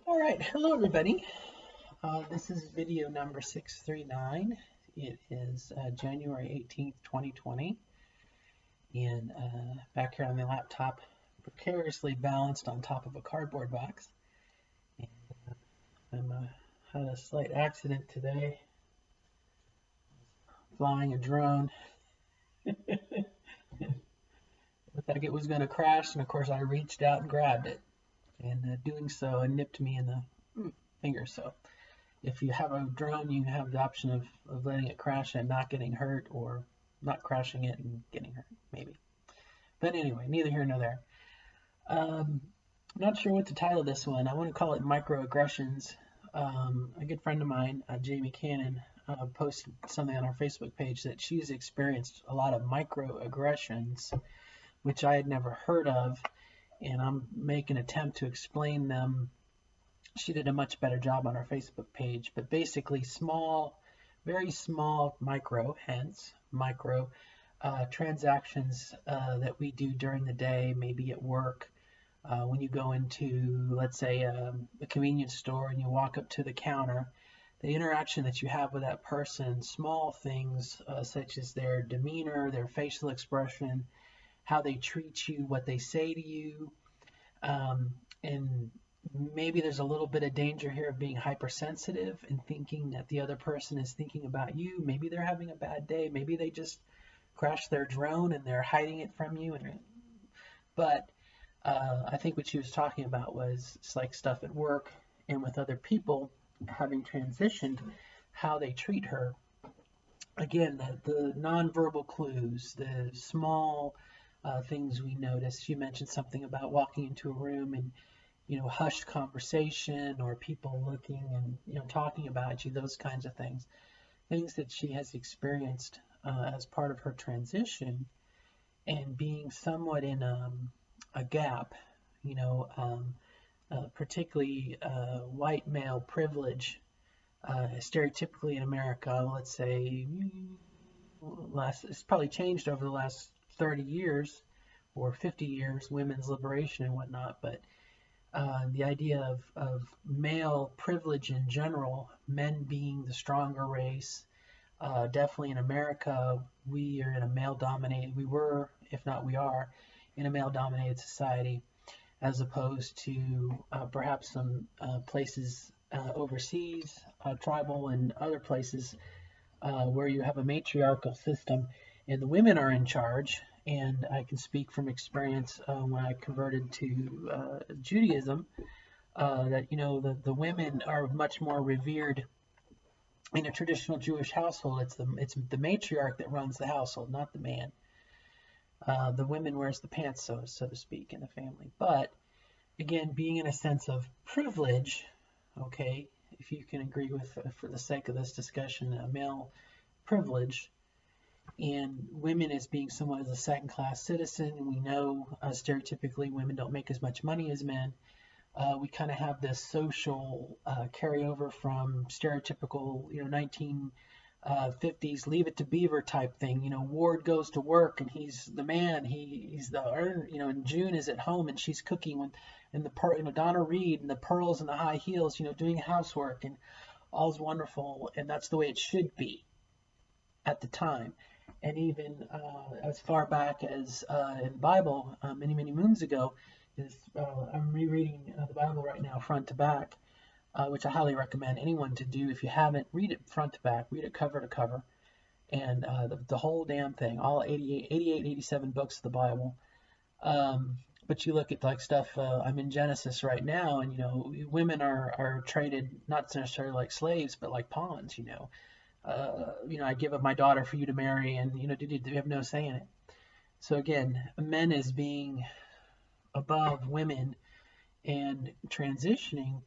All right, hello everybody. This is video number 639. It is January 18th, 2020, and back here on the laptop, precariously balanced on top of a cardboard box. And had a slight accident today, flying a drone. Looked like it was going to crash, and of course I reached out and grabbed it, and doing so, it nipped me in the finger. So if you have a drone, you have the option of letting it crash and not getting hurt, or not crashing it and getting hurt, maybe. But anyway, neither here nor there. I'm not sure what to title this one. I want to call it Micro-agressions. A good friend of mine, Jamie Cannon, posted something on our Facebook page that she's experienced a lot of microaggressions, which I had never heard of, and I'm making an attempt to explain them. She did a much better job on our Facebook page, but basically small, very small hence micro transactions that we do during the day, maybe at work. When you go into, let's say, a convenience store and you walk up to the counter, the interaction that you have with that person, small things such as their demeanor, their facial expression, how they treat you, what they say to you, and maybe there's a little bit of danger here of being hypersensitive and thinking that the other person is thinking about you. Maybe they're having a bad day. Maybe they just crashed their drone and they're hiding it from you. But I think what she was talking about was it's like stuff at work and with other people having transitioned, how they treat her. Again, the nonverbal clues, the small things we notice. She mentioned something about walking into a room and hushed conversation, or people looking and talking about you, those kinds of things that she has experienced as part of her transition, and being somewhat in a gap, particularly white male privilege, stereotypically in America, let's say, it's probably changed over the last 30 years or 50 years, women's liberation and whatnot, but the idea of male privilege in general, men being the stronger race. Definitely in America, we are in a male-dominated, we were, if not we are, in a male-dominated society, as opposed to perhaps some places overseas, tribal and other places where you have a matriarchal system and the women are in charge. And I can speak from experience when I converted to Judaism, that the women are much more revered in a traditional Jewish household. It's the matriarch that runs the household, not the man. The woman wears the pants, so to speak, in the family. But again, being in a sense of privilege, okay, if you can agree with, for the sake of this discussion, male privilege, and women as being somewhat as a second-class citizen. We know stereotypically women don't make as much money as men. We kind of have this social carryover from stereotypical, 1950s Leave It to Beaver type thing. Ward goes to work and he's the man. He's the and June is at home and she's cooking and Donna Reed and the pearls and the high heels, doing housework, and all's wonderful, and that's the way it should be at the time. And even as far back as in the Bible, many, many moons ago, I'm rereading the Bible right now, front to back, which I highly recommend anyone to do. If you haven't, read it front to back, read it cover to cover, and the whole damn thing, all 88, 87 books of the Bible. But you look at like stuff, I'm in Genesis right now, and women are traded not necessarily like slaves, but like pawns, I give up my daughter for you to marry, and you have no say in it. So again, men as being above women and transitioning,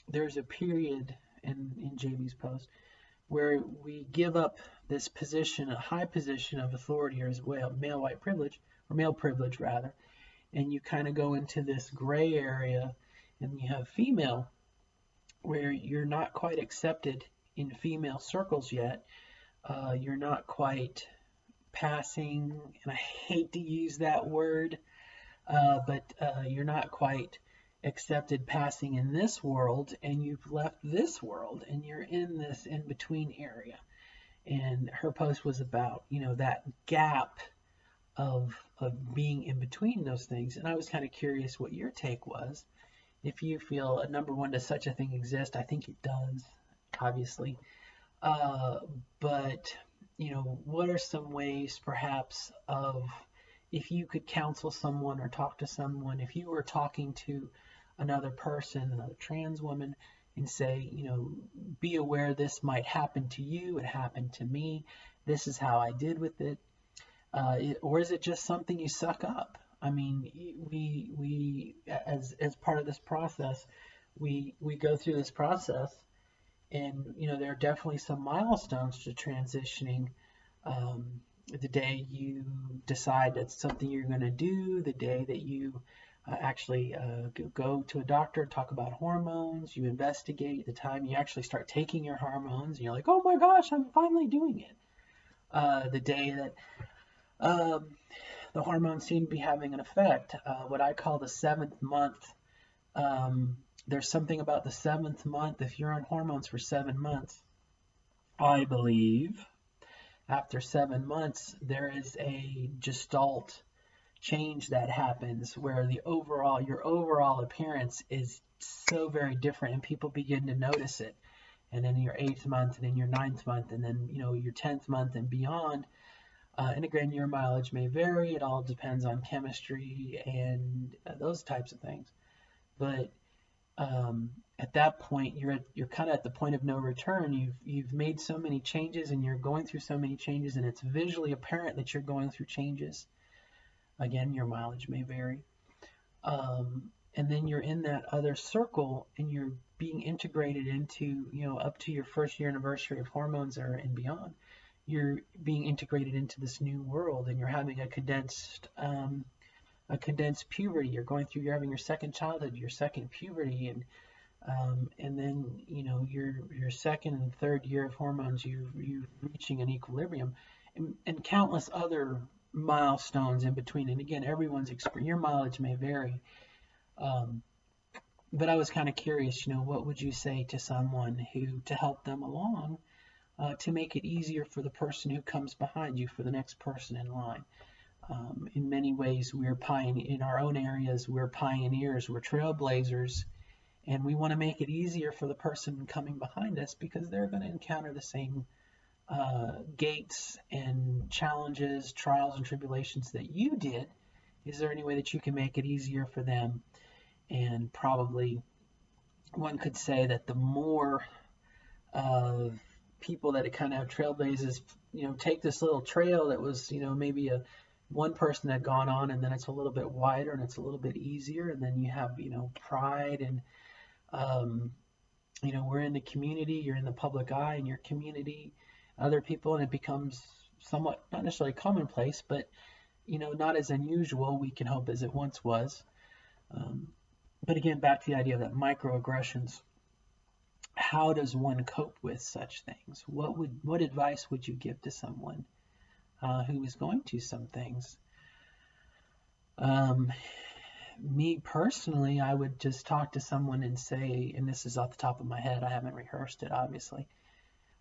there's a period in JB's post where we give up this position, a high position of authority, or as well male white privilege, or male privilege rather, and you kind of go into this gray area, and you have female, where you're not quite accepted in female circles yet. You're not quite passing, and I hate to use that word, but you're not quite accepted passing in this world, and you've left this world, and you're in this in-between area. And her post was about, that gap of being in between those things. And I was kind of curious what your take was. If you feel, number one, does such a thing exist? I think it does, obviously. But, what are some ways perhaps of, if you could counsel someone or talk to someone, if you were talking to another person, another trans woman, and say, be aware this might happen to you, it happened to me, this is how I did with it, or is it just something you suck up? I mean, we as part of this process, we go through this process, and there are definitely some milestones to transitioning. The day you decide that's something you're going to do, the day that you actually go to a doctor, talk about hormones, you investigate, the time you actually start taking your hormones, and you're like, oh my gosh, I'm finally doing it. The day that the hormones seem to be having an effect, what I call the 7th month. There's something about the 7th month. If you're on hormones for 7 months, I believe after 7 months, there is a gestalt change that happens where your overall appearance is so very different, and people begin to notice it. And then your 8th month, and then your 9th month, and then your 10th month and beyond. And again, your mileage may vary. It all depends on chemistry and those types of things. But at that point, you're kind of at the point of no return. You've made so many changes, and you're going through so many changes, and it's visually apparent that you're going through changes. Again, your mileage may vary. And then you're in that other circle, and you're being integrated into, up to your 1st year anniversary of hormones and beyond. You're being integrated into this new world, and you're having a condensed puberty. You're having your 2nd childhood, your 2nd puberty, and then your 2nd and 3rd year of hormones, you're reaching an equilibrium, and countless other milestones in between. And again, your mileage may vary. But I was kind of curious, what would you say to someone to help them along, to make it easier for the person who comes behind you, for the next person in line? In many ways, in our own areas, we're pioneers, we're trailblazers, and we want to make it easier for the person coming behind us, because they're going to encounter the same gates and challenges, trials and tribulations that you did. Is there any way that you can make it easier for them? And probably one could say that the more people that kind of have trailblazers, take this little trail that was, maybe one person had gone on, and then it's a little bit wider and it's a little bit easier, and then you have, pride, and we're in the community, you're in the public eye in your community, other people, and it becomes somewhat, not necessarily commonplace, but not as unusual, we can hope, as it once was. But again, back to the idea of that microaggressions. How does one cope with such things? What advice would you give to someone who is going to some things? Me personally, I would just talk to someone and say, and this is off the top of my head, I haven't rehearsed it, obviously,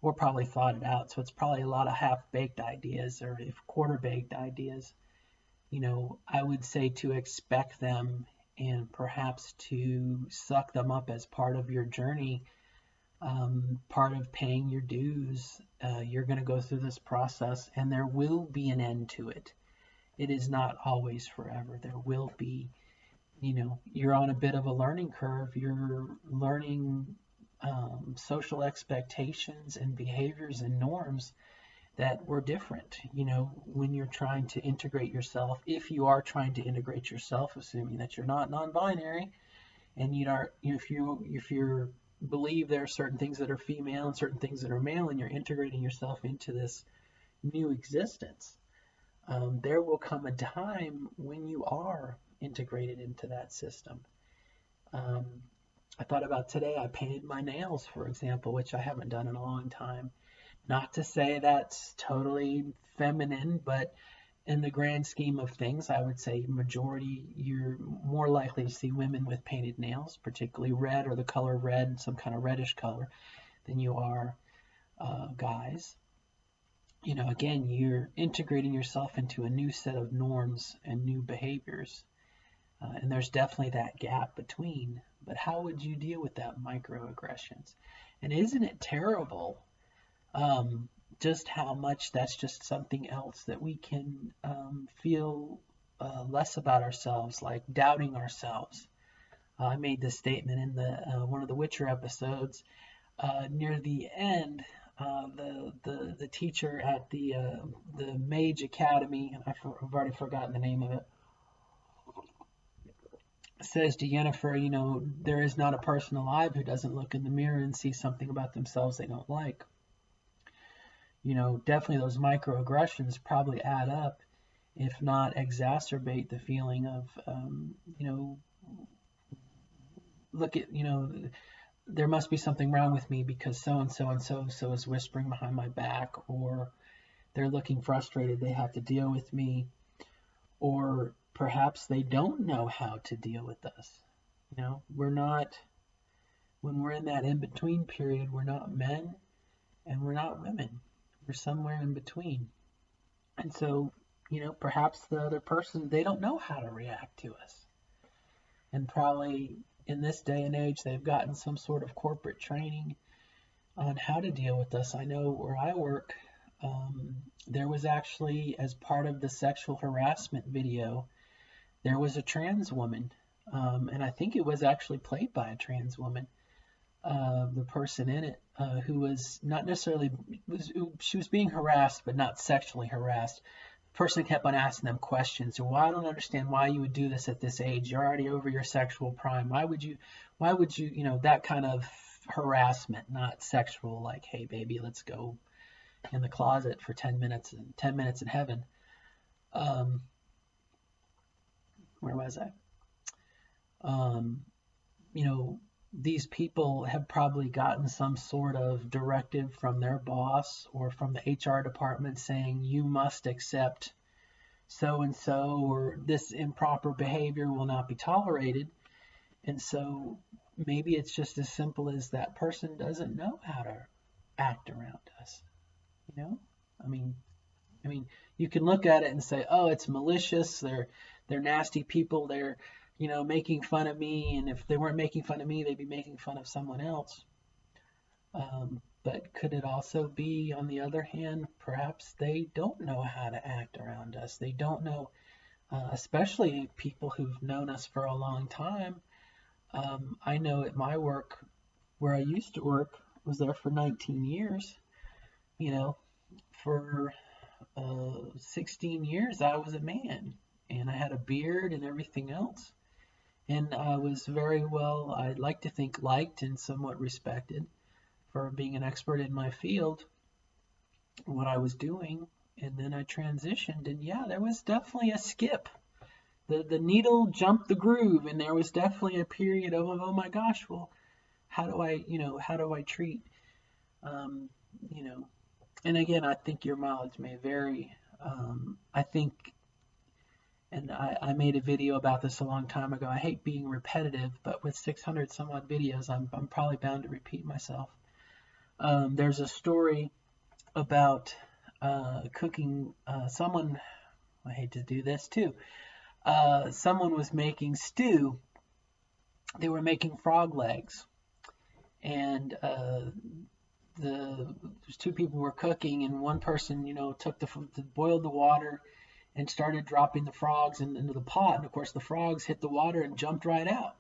or probably thought it out, so it's probably a lot of half-baked ideas, or if quarter-baked ideas. I would say to expect them, and perhaps to suck them up as part of your journey, part of paying your dues. You're going to go through this process, and there will be an end to it. It is not always forever. There will be, you're on a bit of a learning curve. You're learning social expectations and behaviors and norms that were different, when you're trying to integrate yourself. If you are trying to integrate yourself, assuming that you're not non-binary, and if you believe there are certain things that are female and certain things that are male, and you're integrating yourself into this new existence, there will come a time when you are integrated into that system. I thought about today, I painted my nails, for example, which I haven't done in a long time. Not to say that's totally feminine, but in the grand scheme of things, I would say majority, you're more likely to see women with painted nails, particularly red or the color red, some kind of reddish color, than you are guys. You know, again, you're integrating yourself into a new set of norms and new behaviors. And there's definitely that gap between. But how would you deal with that microaggressions? And isn't it terrible just how much that's just something else that we can feel less about ourselves, like doubting ourselves. I made this statement in the one of the Witcher episodes. Near the end, the teacher at the Mage Academy, I've already forgotten the name of it, says to Yennefer, you know, there is not a person alive who doesn't look in the mirror and see something about themselves they don't like. You know, definitely those microaggressions probably add up, if not exacerbate the feeling of, you know, look at, you know, there must be something wrong with me because so and so and so is whispering behind my back, or they're looking frustrated, they have to deal with me, or perhaps they don't know how to deal with us. You know, we're not, when we're in that in-between period, we're not men and we're not women. We're somewhere in between. And so, you know, perhaps the other person, they don't know how to react to us. And probably in this day and age, they've gotten some sort of corporate training on how to deal with us. I know where I work, there was actually, as part of the sexual harassment video, there was a trans woman, and I think it was actually played by a trans woman, the person in it, who was not necessarily, she was being harassed, but not sexually harassed. The person kept on asking them questions. Well, I don't understand why you would do this at this age. You're already over your sexual prime. Why would you, you know, that kind of harassment, not sexual, like, hey, baby, let's go in the closet for 10 minutes and 10 minutes in heaven. Where was I? You know, these people have probably gotten some sort of directive from their boss or from the HR department saying you must accept so and so, or this improper behavior will not be tolerated. And so maybe it's just as simple as that person doesn't know how to act around us. You know, I mean, you can look at it and say, oh, it's malicious. They're nasty people. They're, you know, making fun of me. And if they weren't making fun of me, they'd be making fun of someone else. But could it also be, on the other hand, perhaps they don't know how to act around us. They don't know, especially people who've known us for a long time. I know at my work, where I used to work, was there for 19 years. You know, for 16 years I was a man, and I had a beard and everything else, and I was very well, I'd like to think, liked and somewhat respected for being an expert in my field, what I was doing. And then I transitioned, and yeah, there was definitely a skip. The needle jumped the groove, and there was definitely a period of, oh my gosh, well, how do I treat, you know, and again, I think your mileage may vary. I think, and I made a video about this a long time ago. I hate being repetitive, but with 600 some odd videos, I'm probably bound to repeat myself. There's a story about cooking. Someone, I hate to do this too. Someone was making stew. They were making frog legs, and there's two people were cooking, and one person, you know, boiled the water and started dropping the frogs into the pot. And of course, the frogs hit the water and jumped right out.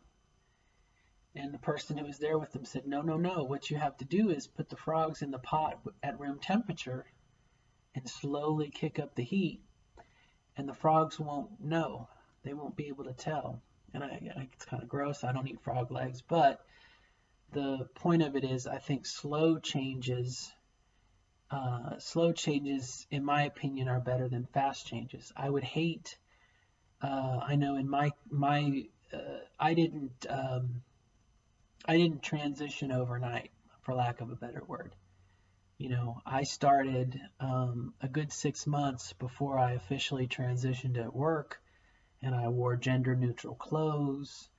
And the person who was there with them said, no. What you have to do is put the frogs in the pot at room temperature and slowly kick up the heat. And the frogs won't know. They won't be able to tell. And it's kind of gross. I don't eat frog legs, but the point of it is, I think slow changes, in my opinion, are better than fast changes. I would hate, I know in I didn't transition overnight, for lack of a better word. I started a good 6 months before I officially transitioned at work, and I wore gender neutral clothes.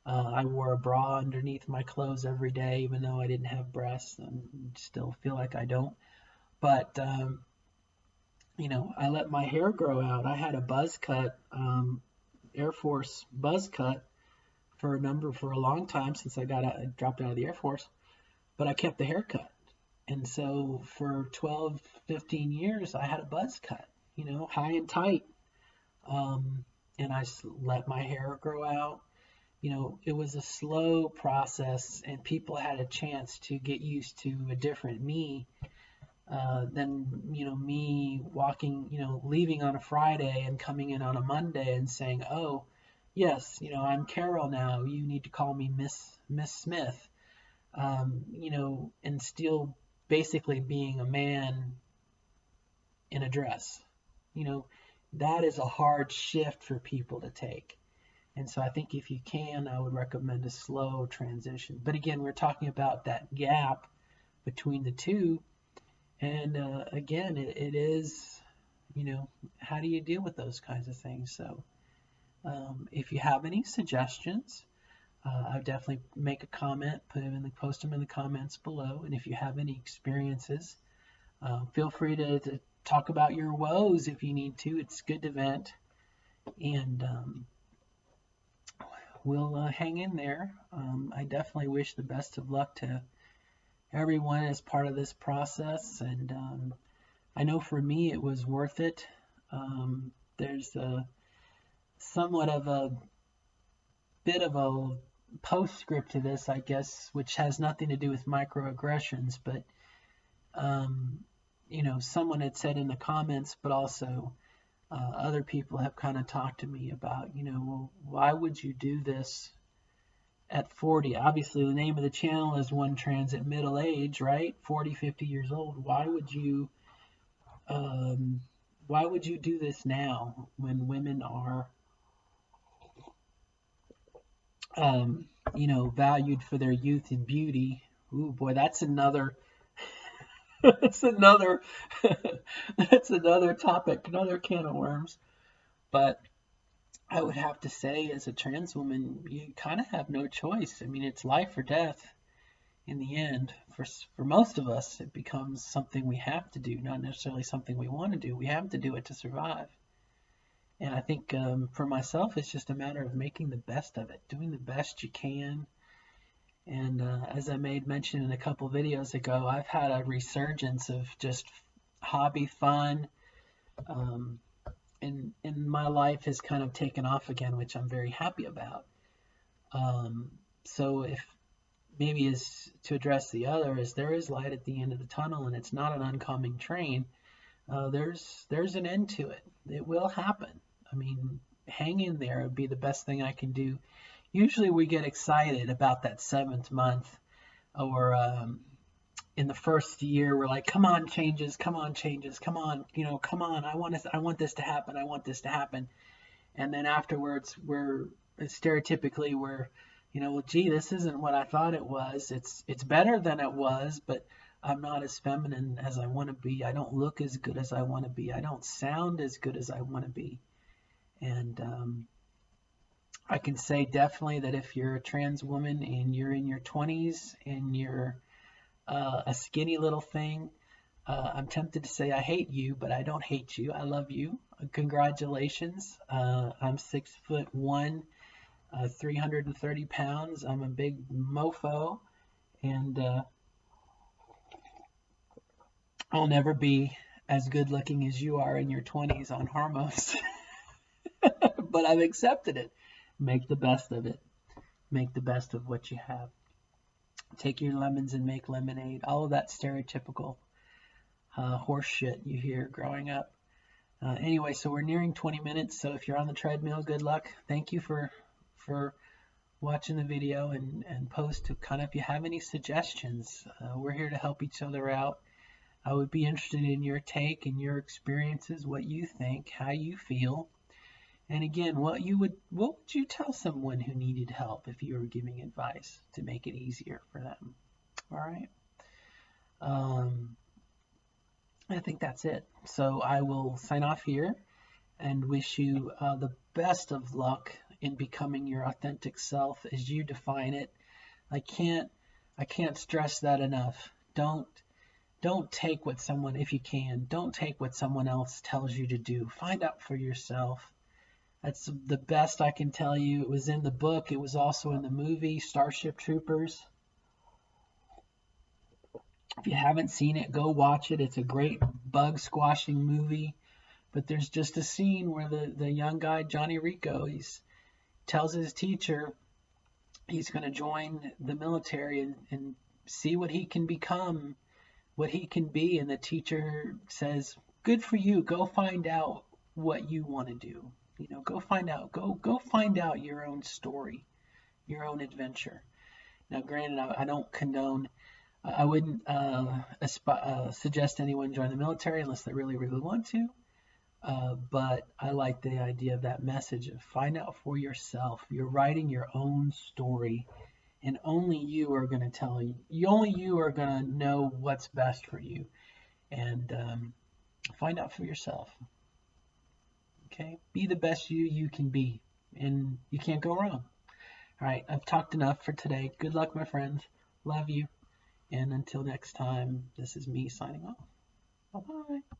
I wore a bra underneath my clothes every day, even though I didn't have breasts, and still feel like I don't. But I let my hair grow out. I had a buzz cut, Air Force buzz cut for a long time since I dropped out of the Air Force, but I kept the haircut. And so for 12, 15 years, I had a buzz cut, high and tight. And I let my hair grow out. It was a slow process, and people had a chance to get used to a different me than, me walking, leaving on a Friday and coming in on a Monday and saying, oh, yes, I'm Carol now. You need to call me Miss Smith. And still basically being a man in a dress. That is a hard shift for people to take. And so I think if you can, I would recommend a slow transition. But again, we're talking about that gap between the two. And again, it is, how do you deal with those kinds of things? So if you have any suggestions, I would definitely make a comment, post them in the comments below. And if you have any experiences, feel free to talk about your woes if you need to. It's good to vent. And we'll hang in there. I definitely wish the best of luck to everyone as part of this process. And I know for me it was worth it. There's somewhat of a bit of a postscript to this, I guess, which has nothing to do with microaggressions, but someone had said in the comments, but also other people have kind of talked to me about, well, why would you do this at 40? Obviously, the name of the channel is One Trans at Middle Age, right? 40, 50 years old. Why would you do this now when women are valued for their youth and beauty? Ooh, boy, that's another that's another topic, another can of worms. But I would have to say, as a trans woman, you kind of have no choice. I mean, it's life or death in the end. For most of us, it becomes something we have to do, not necessarily something we want to do. We have to do it to survive. And I think for myself, it's just a matter of making the best of it, doing the best you can. And as I made mention in a couple videos ago, I've had a resurgence of just hobby fun. And my life has kind of taken off again, which I'm very happy about. So if maybe is to address the other, is there is light at the end of the tunnel, and it's not an oncoming train. There's an end to it. It will happen. I mean, hang in there would be the best thing I can do. Usually we get excited about that 7th month, or in the first year, we're like, come on, changes, come on, changes, come on, come on. I want this to happen. I want this to happen. And then afterwards, stereotypically, well, gee, this isn't what I thought it was. It's better than it was, but I'm not as feminine as I want to be. I don't look as good as I want to be. I don't sound as good as I want to be. And I can say definitely that if you're a trans woman and you're in your 20s and you're a skinny little thing, I'm tempted to say I hate you, but I don't hate you. I love you. Congratulations. I'm 6'1", 330 pounds. I'm a big mofo, and I'll never be as good looking as you are in your 20s on hormones. But I've accepted it. Make the best of it. Make the best of what you have. Take your lemons and make lemonade. All of that stereotypical horse shit you hear growing up. Anyway, so we're nearing 20 minutes. So if you're on the treadmill, good luck. Thank you for watching the video, and post to kind of if you have any suggestions. We're here to help each other out. I would be interested in your take and your experiences, what you think, how you feel. And again, what would you tell someone who needed help if you were giving advice to make it easier for them? All right. I think that's it. So I will sign off here and wish you the best of luck in becoming your authentic self as you define it. I can't stress that enough. Don't take what someone, if you can, don't take what someone else tells you to do. Find out for yourself. That's the best I can tell you. It was in the book. It was also in the movie Starship Troopers. If you haven't seen it, go watch it. It's a great bug squashing movie. But there's just a scene where the young guy, Johnny Rico, tells his teacher he's going to join the military and see what he can become, what he can be. And the teacher says, good for you. Go find out what you want to do. Go find out. Go find out your own story, your own adventure. Now, granted, I don't condone. I wouldn't suggest anyone join the military unless they really, really want to. But I like the idea of that message of find out for yourself. You're writing your own story, and only you are going to tell you. Only you are going to know what's best for you, and find out for yourself. Okay, be the best you can be, and you can't go wrong. All right, I've talked enough for today. Good luck, my friends. Love you, and until next time, this is me signing off. Bye bye.